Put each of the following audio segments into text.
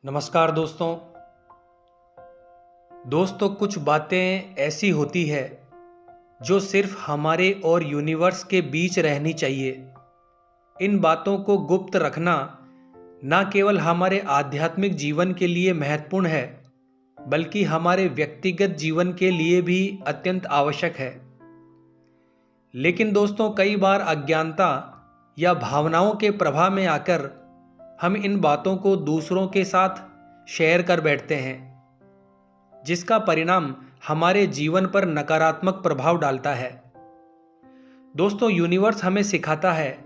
नमस्कार दोस्तों। कुछ बातें ऐसी होती है जो सिर्फ हमारे और यूनिवर्स के बीच रहनी चाहिए। इन बातों को गुप्त रखना न केवल हमारे आध्यात्मिक जीवन के लिए महत्वपूर्ण है, बल्कि हमारे व्यक्तिगत जीवन के लिए भी अत्यंत आवश्यक है। लेकिन दोस्तों, कई बार अज्ञानता या भावनाओं के प्रभाव में आकर हम इन बातों को दूसरों के साथ शेयर कर बैठते हैं, जिसका परिणाम हमारे जीवन पर नकारात्मक प्रभाव डालता है। दोस्तों, यूनिवर्स हमें सिखाता है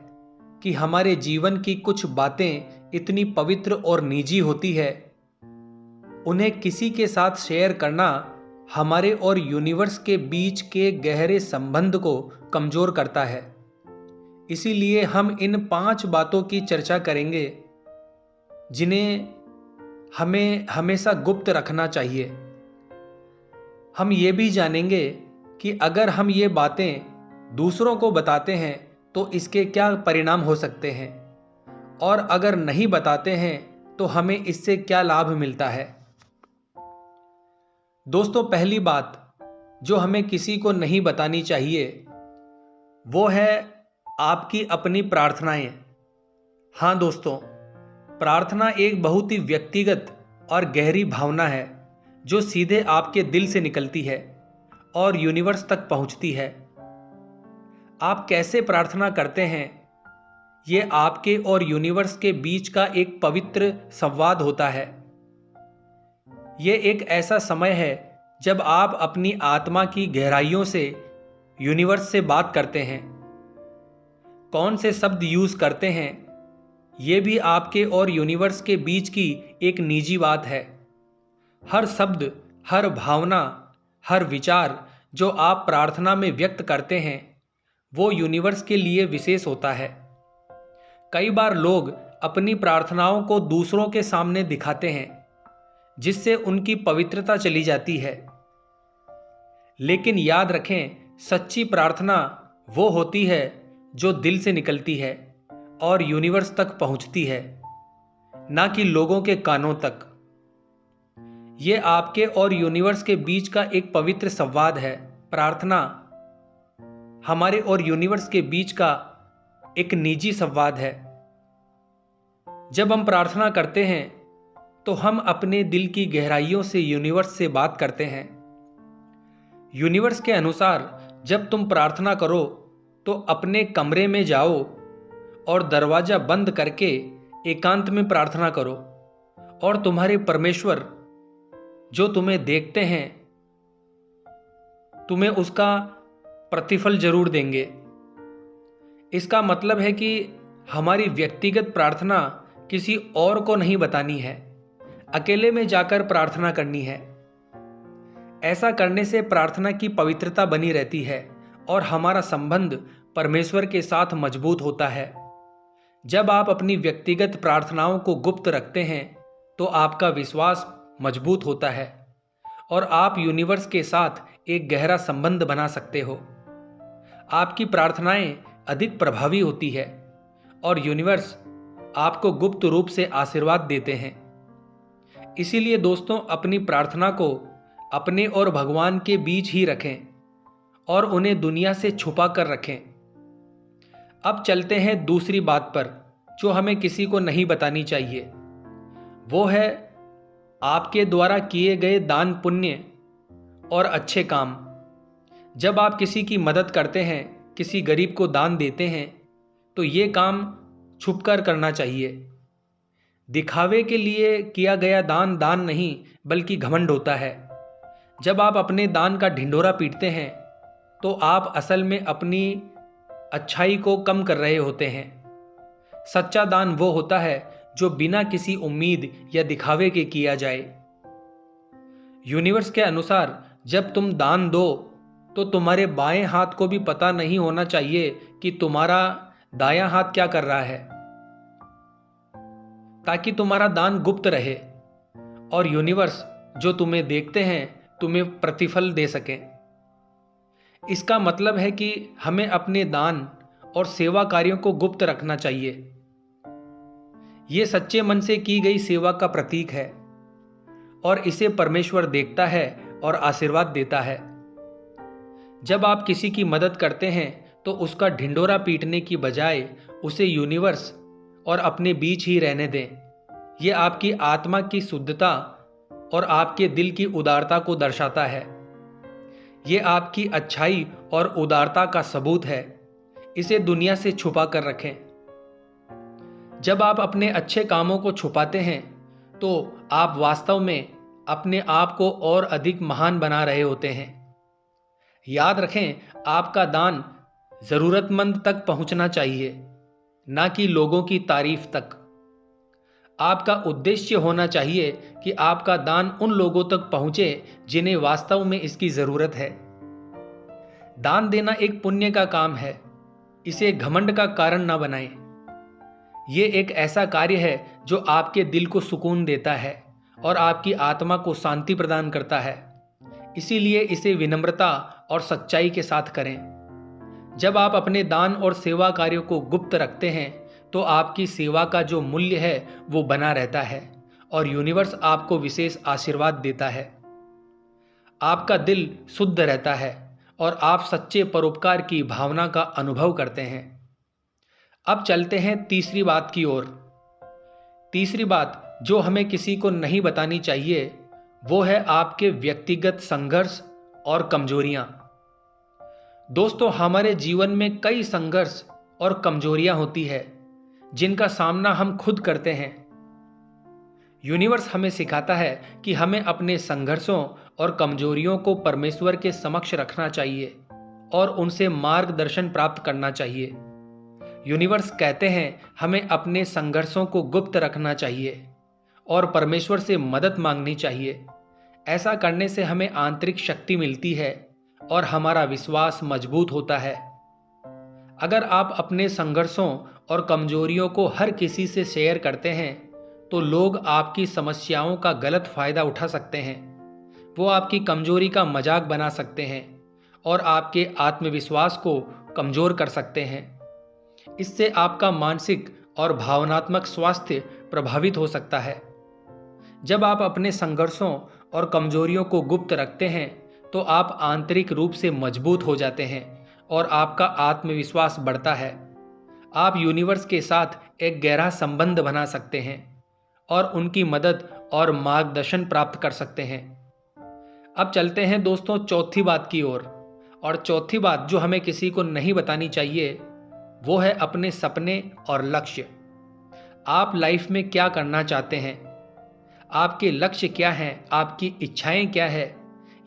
कि हमारे जीवन की कुछ बातें इतनी पवित्र और निजी होती है, उन्हें किसी के साथ शेयर करना हमारे और यूनिवर्स के बीच के गहरे संबंध को कमजोर करता है। इसीलिए हम इन 5 बातों की चर्चा करेंगे जिन्हें हमें हमेशा गुप्त रखना चाहिए। हम ये भी जानेंगे कि अगर हम ये बातें दूसरों को बताते हैं तो इसके क्या परिणाम हो सकते हैं, और अगर नहीं बताते हैं तो हमें इससे क्या लाभ मिलता है। दोस्तों, पहली बात जो हमें किसी को नहीं बतानी चाहिए वो है आपकी अपनी प्रार्थनाएं। हाँ दोस्तों, प्रार्थना एक बहुत ही व्यक्तिगत और गहरी भावना है जो सीधे आपके दिल से निकलती है और यूनिवर्स तक पहुंचती है। आप कैसे प्रार्थना करते हैं, ये आपके और यूनिवर्स के बीच का एक पवित्र संवाद होता है। ये एक ऐसा समय है जब आप अपनी आत्मा की गहराइयों से यूनिवर्स से बात करते हैं। कौन से शब्द यूज करते हैं, ये भी आपके और यूनिवर्स के बीच की एक निजी बात है। हर शब्द, हर भावना, हर विचार जो आप प्रार्थना में व्यक्त करते हैं वो यूनिवर्स के लिए विशेष होता है। कई बार लोग अपनी प्रार्थनाओं को दूसरों के सामने दिखाते हैं, जिससे उनकी पवित्रता चली जाती है। लेकिन याद रखें, सच्ची प्रार्थना वो होती है जो दिल से निकलती है और यूनिवर्स तक पहुंचती है, ना कि लोगों के कानों तक। ये आपके और यूनिवर्स के बीच का एक पवित्र संवाद है। प्रार्थना हमारे और यूनिवर्स के बीच का एक निजी संवाद है। जब हम प्रार्थना करते हैं तो हम अपने दिल की गहराइयों से यूनिवर्स से बात करते हैं। यूनिवर्स के अनुसार जब तुम प्रार्थना करो तो अपने कमरे में जाओ और दरवाजा बंद करके एकांत में प्रार्थना करो, और तुम्हारे परमेश्वर जो तुम्हें देखते हैं तुम्हें उसका प्रतिफल जरूर देंगे। इसका मतलब है कि हमारी व्यक्तिगत प्रार्थना किसी और को नहीं बतानी है, अकेले में जाकर प्रार्थना करनी है। ऐसा करने से प्रार्थना की पवित्रता बनी रहती है और हमारा संबंध परमेश्वर के साथ मजबूत होता है। जब आप अपनी व्यक्तिगत प्रार्थनाओं को गुप्त रखते हैं तो आपका विश्वास मजबूत होता है और आप यूनिवर्स के साथ एक गहरा संबंध बना सकते हो। आपकी प्रार्थनाएं अधिक प्रभावी होती है और यूनिवर्स आपको गुप्त रूप से आशीर्वाद देते हैं। इसीलिए दोस्तों, अपनी प्रार्थना को अपने और भगवान के बीच ही रखें और उन्हें दुनिया से छुपा कर रखें। अब चलते हैं दूसरी बात पर जो हमें किसी को नहीं बतानी चाहिए। वो है आपके द्वारा किए गए दान, पुण्य और अच्छे काम। जब आप किसी की मदद करते हैं, किसी गरीब को दान देते हैं, तो ये काम छुपकर करना चाहिए। दिखावे के लिए किया गया दान दान नहीं बल्कि घमंड होता है। जब आप अपने दान का ढिंढोरा पीटते हैं तो आप असल में अपनी अच्छाई को कम कर रहे होते हैं। सच्चा दान वो होता है जो बिना किसी उम्मीद या दिखावे के किया जाए। यूनिवर्स के अनुसार जब तुम दान दो तो तुम्हारे बाएं हाथ को भी पता नहीं होना चाहिए कि तुम्हारा दायां हाथ क्या कर रहा है, ताकि तुम्हारा दान गुप्त रहे और यूनिवर्स जो तुम्हें देखते हैं तुम्हें प्रतिफल दे सकें। इसका मतलब है कि हमें अपने दान और सेवा कार्यों को गुप्त रखना चाहिए। ये सच्चे मन से की गई सेवा का प्रतीक है और इसे परमेश्वर देखता है और आशीर्वाद देता है। जब आप किसी की मदद करते हैं तो उसका ढिंढोरा पीटने की बजाय उसे यूनिवर्स और अपने बीच ही रहने दें। यह आपकी आत्मा की शुद्धता और आपके दिल की उदारता को दर्शाता है। ये आपकी अच्छाई और उदारता का सबूत है। इसे दुनिया से छुपा कर रखें। जब आप अपने अच्छे कामों को छुपाते हैं तो आप वास्तव में अपने आप को और अधिक महान बना रहे होते हैं। याद रखें, आपका दान जरूरतमंद तक पहुंचना चाहिए, ना कि लोगों की तारीफ तक। आपका उद्देश्य होना चाहिए कि आपका दान उन लोगों तक पहुंचे जिन्हें वास्तव में इसकी जरूरत है। दान देना एक पुण्य का काम है। इसे घमंड का कारण ना बनाएं। यह एक ऐसा कार्य है जो आपके दिल को सुकून देता है और आपकी आत्मा को शांति प्रदान करता है। इसीलिए इसे विनम्रता और सच्चाई के साथ करें। जब आप अपने दान और सेवा कार्यों को गुप्त रखते हैं तो आपकी सेवा का जो मूल्य है वो बना रहता है और यूनिवर्स आपको विशेष आशीर्वाद देता है। आपका दिल शुद्ध रहता है और आप सच्चे परोपकार की भावना का अनुभव करते हैं। अब चलते हैं तीसरी बात की ओर। तीसरी बात जो हमें किसी को नहीं बतानी चाहिए वो है आपके व्यक्तिगत संघर्ष और कमजोरियां। दोस्तों, हमारे जीवन में कई संघर्ष और कमजोरियां होती है जिनका सामना हम खुद करते हैं। यूनिवर्स हमें सिखाता है कि हमें अपने संघर्षों और कमजोरियों को परमेश्वर के समक्ष रखना चाहिए और उनसे मार्गदर्शन प्राप्त करना चाहिए। यूनिवर्स कहते हैं हमें अपने संघर्षों को गुप्त रखना चाहिए और परमेश्वर से मदद मांगनी चाहिए। ऐसा करने से हमें आंतरिक शक्ति मिलती है और हमारा विश्वास मजबूत होता है। अगर आप अपने संघर्षों और कमजोरियों को हर किसी से शेयर करते हैं तो लोग आपकी समस्याओं का गलत फायदा उठा सकते हैं। वो आपकी कमजोरी का मजाक बना सकते हैं और आपके आत्मविश्वास को कमजोर कर सकते हैं। इससे आपका मानसिक और भावनात्मक स्वास्थ्य प्रभावित हो सकता है। जब आप अपने संघर्षों और कमजोरियों को गुप्त रखते हैं तो आप आंतरिक रूप से मजबूत हो जाते हैं और आपका आत्मविश्वास बढ़ता है। आप यूनिवर्स के साथ एक गहरा संबंध बना सकते हैं और उनकी मदद और मार्गदर्शन प्राप्त कर सकते हैं। अब चलते हैं दोस्तों चौथी बात की ओर। और चौथी बात जो हमें किसी को नहीं बतानी चाहिए वो है अपने सपने और लक्ष्य। आप लाइफ में क्या करना चाहते हैं, आपके लक्ष्य क्या हैं, आपकी इच्छाएं क्या है,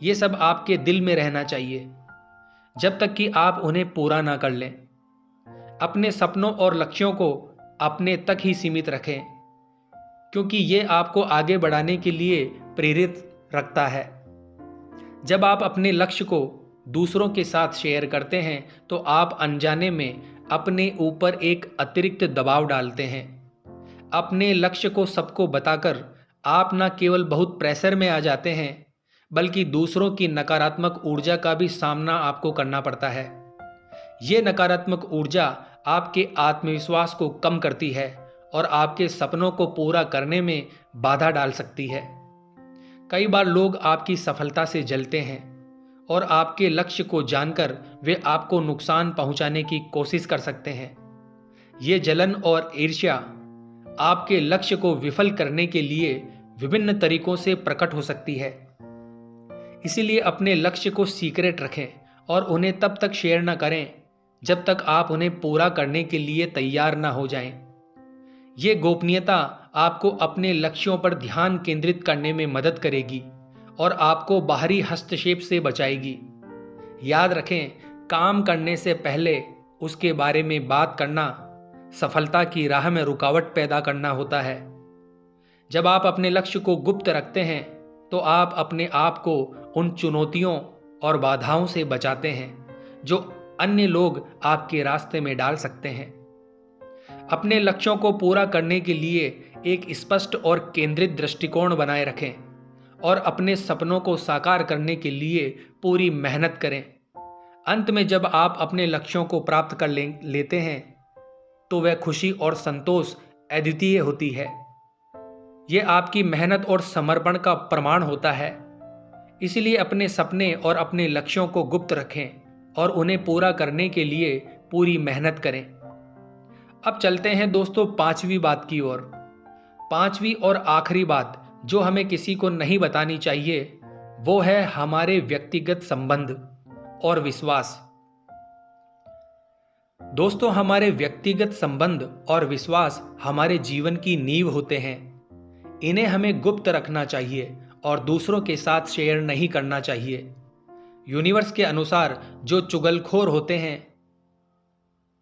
ये सब आपके दिल में रहना चाहिए जब तक कि आप उन्हें पूरा ना कर लें। अपने सपनों और लक्ष्यों को अपने तक ही सीमित रखें क्योंकि ये आपको आगे बढ़ाने के लिए प्रेरित रखता है। जब आप अपने लक्ष्य को दूसरों के साथ शेयर करते हैं तो आप अनजाने में अपने ऊपर एक अतिरिक्त दबाव डालते हैं। अपने लक्ष्य को सबको बताकर आप न केवल बहुत प्रेशर में आ जाते हैं बल्कि दूसरों की नकारात्मक ऊर्जा का भी सामना आपको करना पड़ता है। ये नकारात्मक ऊर्जा आपके आत्मविश्वास को कम करती है और आपके सपनों को पूरा करने में बाधा डाल सकती है। कई बार लोग आपकी सफलता से जलते हैं और आपके लक्ष्य को जानकर वे आपको नुकसान पहुंचाने की कोशिश कर सकते हैं। ये जलन और ईर्ष्या आपके लक्ष्य को विफल करने के लिए विभिन्न तरीकों से प्रकट हो सकती है। इसीलिए अपने लक्ष्य को सीक्रेट रखें और उन्हें तब तक शेयर न करें जब तक आप उन्हें पूरा करने के लिए तैयार न हो जाएं। ये गोपनीयता आपको अपने लक्ष्यों पर ध्यान केंद्रित करने में मदद करेगी और आपको बाहरी हस्तक्षेप से बचाएगी। याद रखें, काम करने से पहले उसके बारे में बात करना सफलता की राह में रुकावट पैदा करना होता है। जब आप अपने लक्ष्य को गुप्त रखते हैं तो आप अपने आप को उन चुनौतियों और बाधाओं से बचाते हैं जो अन्य लोग आपके रास्ते में डाल सकते हैं। अपने लक्ष्यों को पूरा करने के लिए एक स्पष्ट और केंद्रित दृष्टिकोण बनाए रखें और अपने सपनों को साकार करने के लिए पूरी मेहनत करें। अंत में जब आप अपने लक्ष्यों को प्राप्त कर लेते हैं तो वह खुशी और संतोष अद्वितीय होती है। ये आपकी मेहनत और समर्पण का प्रमाण होता है। इसलिए अपने सपने और अपने लक्ष्यों को गुप्त रखें और उन्हें पूरा करने के लिए पूरी मेहनत करें। अब चलते हैं दोस्तों पांचवी बात की ओर। पांचवी और आखिरी बात जो हमें किसी को नहीं बतानी चाहिए वो है हमारे व्यक्तिगत संबंध और विश्वास। दोस्तों, हमारे व्यक्तिगत संबंध और विश्वास हमारे जीवन की नींव होते हैं। इन्हें हमें गुप्त रखना चाहिए और दूसरों के साथ शेयर नहीं करना चाहिए। यूनिवर्स के अनुसार जो चुगलखोर होते हैं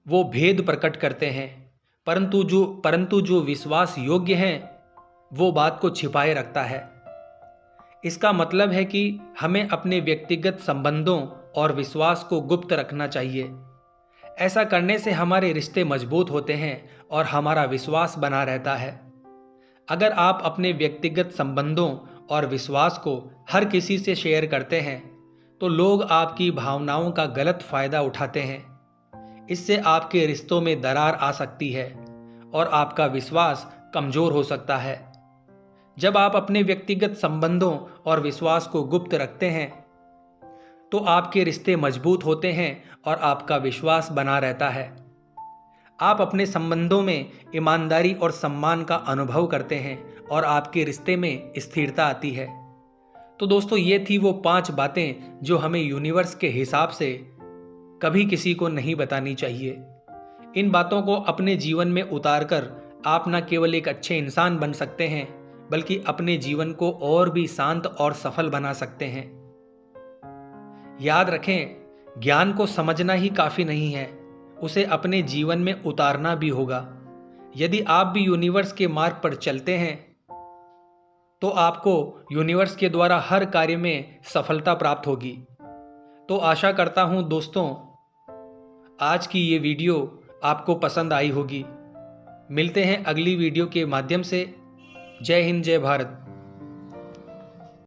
वो भेद प्रकट करते हैं, परंतु जो विश्वास योग्य हैं वो बात को छिपाए रखता है। इसका मतलब है कि हमें अपने व्यक्तिगत संबंधों और विश्वास को गुप्त रखना चाहिए। ऐसा करने से हमारे रिश्ते मजबूत होते हैं और हमारा विश्वास बना रहता है। अगर आप अपने व्यक्तिगत संबंधों और विश्वास को हर किसी से शेयर करते हैं तो लोग आपकी भावनाओं का गलत फायदा उठाते हैं। इससे आपके रिश्तों में दरार आ सकती है और आपका विश्वास कमजोर हो सकता है। जब आप अपने व्यक्तिगत संबंधों और विश्वास को गुप्त रखते हैं तो आपके रिश्ते मजबूत होते हैं और आपका विश्वास बना रहता है। आप अपने संबंधों में ईमानदारी और सम्मान का अनुभव करते हैं और आपके रिश्ते में स्थिरता आती है। तो दोस्तों, ये थी वो 5 बातें जो हमें यूनिवर्स के हिसाब से कभी किसी को नहीं बतानी चाहिए। इन बातों को अपने जीवन में उतारकर आप न केवल एक अच्छे इंसान बन सकते हैं बल्कि अपने जीवन को और भी शांत और सफल बना सकते हैं। याद रखें, ज्ञान को समझना ही काफी नहीं है, उसे अपने जीवन में उतारना भी होगा। यदि आप भी यूनिवर्स के मार्ग पर चलते हैं तो आपको यूनिवर्स के द्वारा हर कार्य में सफलता प्राप्त होगी। तो आशा करता हूं दोस्तों आज की ये वीडियो आपको पसंद आई होगी। मिलते हैं अगली वीडियो के माध्यम से। जय हिंद, जय भारत।